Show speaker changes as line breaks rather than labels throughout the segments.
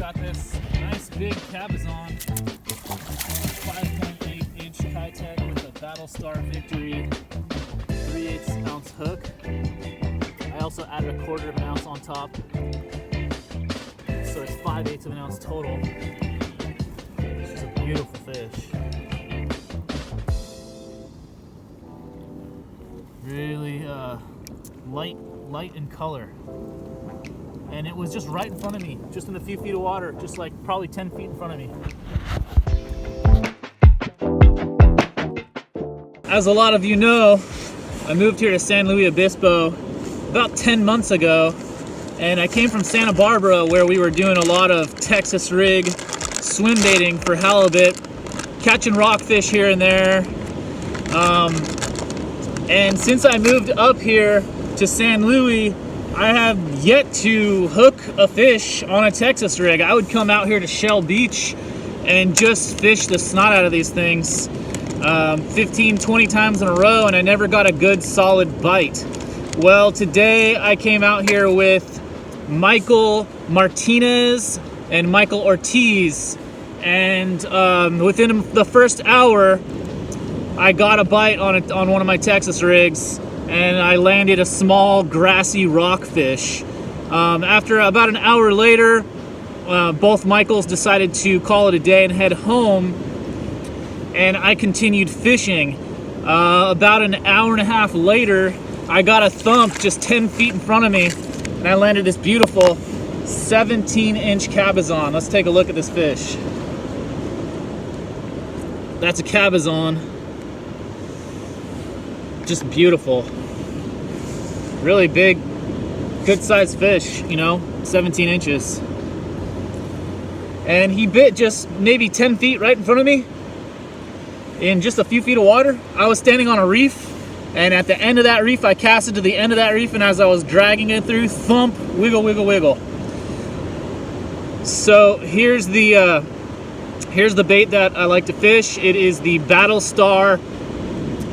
got this nice big cabezon, 5.8-inch Kitech with a Battlestar Victory 3/8 ounce hook. I also added a 1/4 ounce on top, so it's 5/8 of an ounce total. This is a beautiful fish. Really light in color. And it was just right in front of me, just in a few feet of water, just like probably 10 feet in front of me. As a lot of you know, I moved here to San Luis Obispo about 10 months ago, and I came from Santa Barbara where we were doing a lot of Texas rig swim baiting for halibut, catching rockfish here and there. And since I moved up here to San Luis, I have yet to hook a fish on a Texas rig. I would come out here to Shell Beach and just fish the snot out of these things 15, 20 times in a row, and I never got a good solid bite. Well, today I came out here with Michael Martinez and Michael Ortiz, and within the first hour, I got a bite on one of my Texas rigs, and I landed a small grassy rockfish. After about an hour later, both Michaels decided to call it a day and head home, and I continued fishing. About an hour and a half later, I got a thump just 10 feet in front of me, and I landed this beautiful 17-inch cabezon. Let's take a look at this fish. That's a cabezon. Just beautiful. Really big, good sized fish, you know, 17 inches. And he bit just maybe 10 feet right in front of me in just a few feet of water. I was standing on a reef, and at the end of that reef, I casted to the end of that reef, and as I was dragging it through, thump, wiggle, wiggle, wiggle. So here's the bait that I like to fish. It is the Battlestar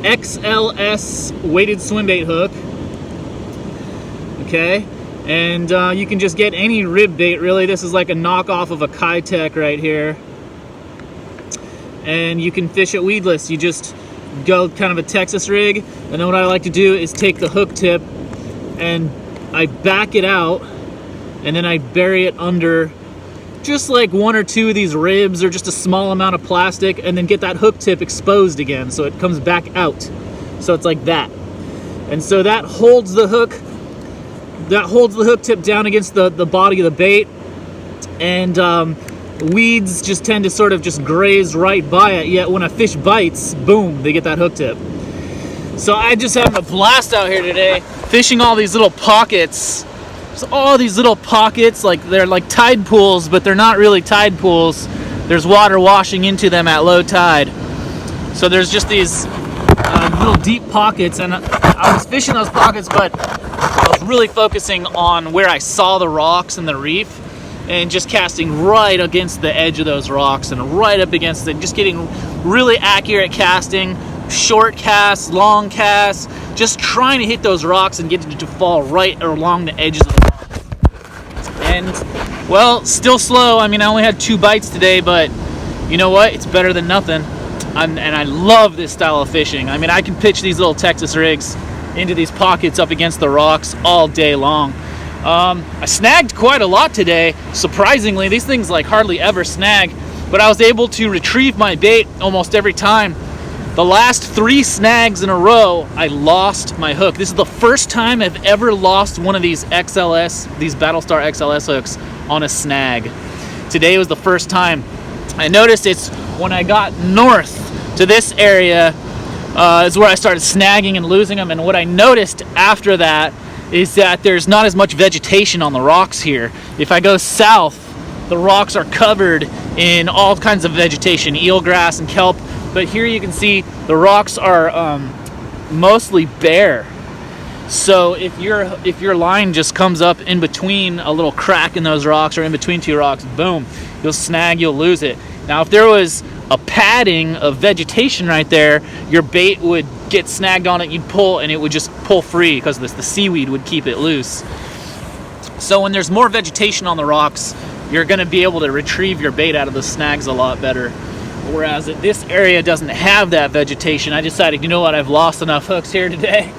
XLS weighted swimbait hook. Okay, and you can just get any rib bait really. This is like a knockoff of a Kitech right here, and you can fish it weedless. You just go kind of a Texas rig, and then what I like to do is take the hook tip and I back it out, and then I bury it under just like one or two of these ribs or just a small amount of plastic, and then get that hook tip exposed again so it comes back out. So it's like that, and so that holds the hook tip down against the body of the bait, and weeds just tend to sort of just graze right by it, yet when a fish bites, boom, they get that hook tip. So I just having a blast out here today, fishing all these little pockets. So all these little pockets, like they're like tide pools, but they're not really tide pools. There's water washing into them at low tide. So there's just these little deep pockets, and I was fishing those pockets, but I was really focusing on where I saw the rocks and the reef, and just casting right against the edge of those rocks and right up against it, just getting really accurate casting, short casts, long casts, just trying to hit those rocks and get it to fall right along the edges of the rocks. And, well, still slow. I mean, I only had 2 bites today, but you know what? It's better than nothing. And I love this style of fishing. I mean, I can pitch these little Texas rigs into these pockets up against the rocks all day long. I snagged quite a lot today. Surprisingly, these things like hardly ever snag, but I was able to retrieve my bait almost every time. The last 3 snags in a row, I lost my hook. This is the first time I've ever lost one of these Battlestar XLS hooks on a snag. Today was the first time. I noticed it's when I got north to this area is where I started snagging and losing them. And what I noticed after that is that there's not as much vegetation on the rocks here. If I go south, the rocks are covered in all kinds of vegetation, eelgrass and kelp. But here you can see the rocks are mostly bare. So if your line just comes up in between a little crack in those rocks or in between 2 rocks, boom, you'll snag, you'll lose it. Now if there was a padding of vegetation right there, your bait would get snagged on it, you'd pull, and it would just pull free because the seaweed would keep it loose. So when there's more vegetation on the rocks, you're gonna be able to retrieve your bait out of the snags a lot better. Whereas this area doesn't have that vegetation. I decided, you know what, I've lost enough hooks here today.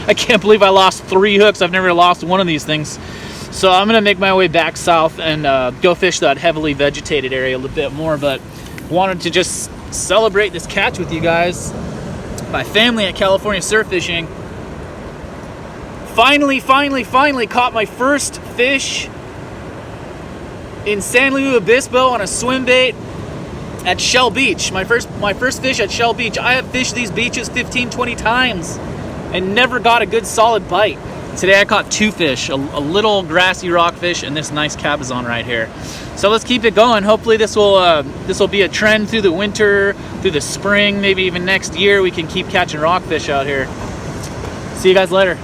I can't believe I lost 3 hooks. I've never lost one of these things. So I'm gonna make my way back south and go fish that heavily vegetated area a little bit more, but wanted to just celebrate this catch with you guys. My family at California Surf Fishing finally caught my first fish in San Luis Obispo on a swim bait at Shell Beach. My first fish at Shell Beach. I have fished these beaches 15-20 times and never got a good solid bite. Today I caught 2 fish, a little grassy rockfish and this nice cabezon right here. So let's keep it going. Hopefully this will be a trend through the winter, through the spring, maybe even next year we can keep catching rockfish out here. See you guys later.